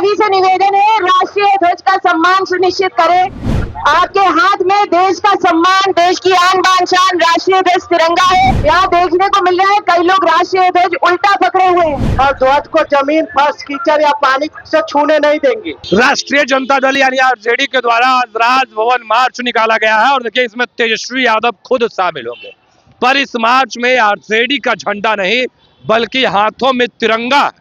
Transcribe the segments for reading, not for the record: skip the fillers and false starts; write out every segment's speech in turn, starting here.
सभी से निवेदन है, राष्ट्रीय ध्वज का सम्मान सुनिश्चित करें। आपके हाथ में देश का सम्मान, देश की आन बान शान राष्ट्रीय ध्वज तिरंगा है। यहाँ देखने को मिल रहा है कई लोग राष्ट्रीय ध्वज उल्टा पकड़े हुए हैं और ध्वज को जमीन, फर्श, कीचड़ या पानी से छूने नहीं देंगे। राष्ट्रीय जनता दल यानी आरजेडी के द्वारा आज राजभवन मार्च निकाला गया है और देखिए इसमें तेजस्वी यादव खुद शामिल होंगे। पर इस मार्च में आरजेडी का झंडा नहीं बल्कि हाथों में तिरंगा है।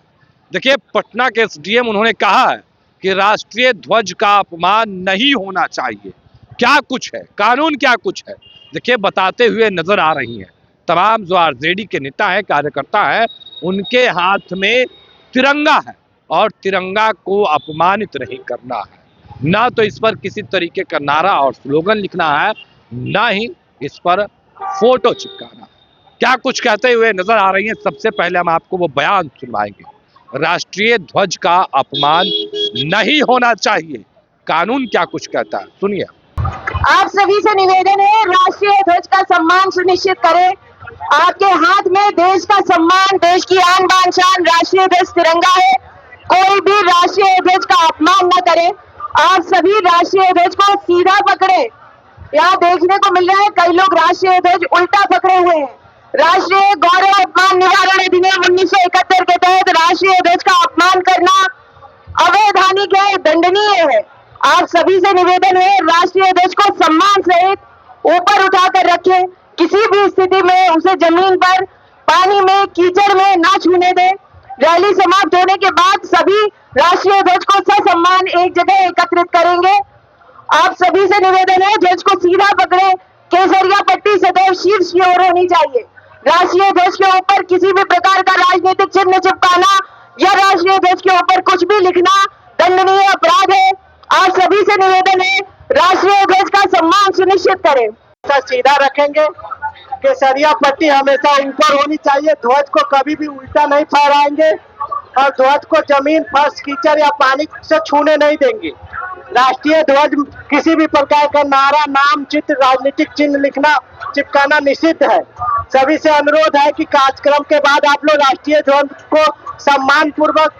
देखिए पटना के एसडीएम उन्होंने कहा है कि राष्ट्रीय ध्वज का अपमान नहीं होना चाहिए। क्या कुछ है, कानून क्या कुछ है, देखिए बताते हुए नजर आ रही हैं। तमाम जो आरजेडी के नेता हैं, कार्यकर्ता हैं, उनके हाथ में तिरंगा है और तिरंगा को अपमानित नहीं करना है। ना तो इस पर किसी तरीके का नारा और स्लोगन लिखना है, ना ही इस पर फोटो चिपकाना। क्या कुछ कहते हुए नजर आ रही हैं। सबसे पहले हम आपको वो बयान सुनवाएंगे। राष्ट्रीय ध्वज का अपमान नहीं होना चाहिए, कानून क्या कुछ कहता है, सुनिए। आप सभी से निवेदन है, राष्ट्रीय ध्वज का सम्मान सुनिश्चित करें। आपके हाथ में देश का सम्मान, देश की आन बान शान राष्ट्रीय ध्वज तिरंगा है। कोई भी राष्ट्रीय ध्वज का अपमान न करे। आप सभी राष्ट्रीय ध्वज को सीधा पकड़े। यहाँ देखने को मिल रहा है कई लोग राष्ट्रीय ध्वज उल्टा पकड़े हुए हैं। राष्ट्रीय गौरव अपमान निवारण अधिनियम 1971 के तहत राष्ट्रीय ध्वज का अपमान करना अवैधानिक है, दंडनीय है। आप सभी से निवेदन है, राष्ट्रीय ध्वज को सम्मान सहित ऊपर उठाकर रखें। किसी भी स्थिति में उसे जमीन पर, पानी में, कीचड़ में ना छूने दें। रैली समाप्त होने के बाद सभी राष्ट्रीय ध्वज को ससम्मान एक जगह एकत्रित करेंगे। आप सभी से निवेदन है, ध्वज को सीधा पकड़े। केसरिया पट्टी सदैव शीर्ष की ओर होनी चाहिए। राष्ट्रीय ध्वज के ऊपर किसी भी प्रकार का राजनीतिक चिन्ह चिपकाना या राष्ट्रीय ध्वज के ऊपर कुछ भी लिखना दंडनीय अपराध है। आप सभी से निवेदन है, राष्ट्रीय ध्वज का सम्मान सुनिश्चित करें। सीधा रखेंगे। केसरिया पट्टी हमेशा ऊपर होनी चाहिए। ध्वज को कभी भी उल्टा नहीं फहराएंगे और ध्वज को जमीन, फर्श, कीचड़ या पानी से छूने नहीं देंगे। राष्ट्रीय ध्वज किसी भी प्रकार का नारा, नाम, चित्र, राजनीतिक चिन्ह लिखना, चिपकाना निषिद्ध है। सभी से अनुरोध है कि कार्यक्रम के बाद आप लोग राष्ट्रीय ध्वज को सम्मान पूर्वक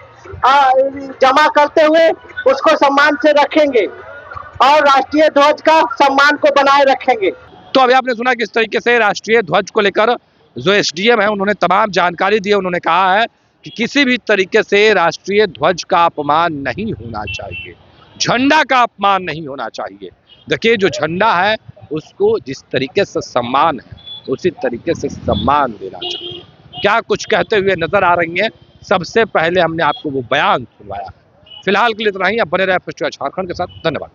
जमा करते हुए उसको सम्मान से रखेंगे और राष्ट्रीय ध्वज का सम्मान को बनाए रखेंगे। तो अभी आपने सुना किस तरीके से राष्ट्रीय ध्वज को लेकर जो एसडीएम है उन्होंने तमाम जानकारी दी। उन्होंने कहा है कि किसी भी तरीके से राष्ट्रीय ध्वज का अपमान नहीं होना चाहिए, झंडा का अपमान नहीं होना चाहिए। देखिए जो झंडा है उसको जिस तरीके से सम्मान है उसी तरीके से सम्मान देना चाहिए। क्या कुछ कहते हुए नजर आ रही हैं। सबसे पहले हमने आपको वो बयान सुनवाया है। फिलहाल के लिए इतना ही। अब बने रहे फेस्टिवल झारखंड के साथ। धन्यवाद।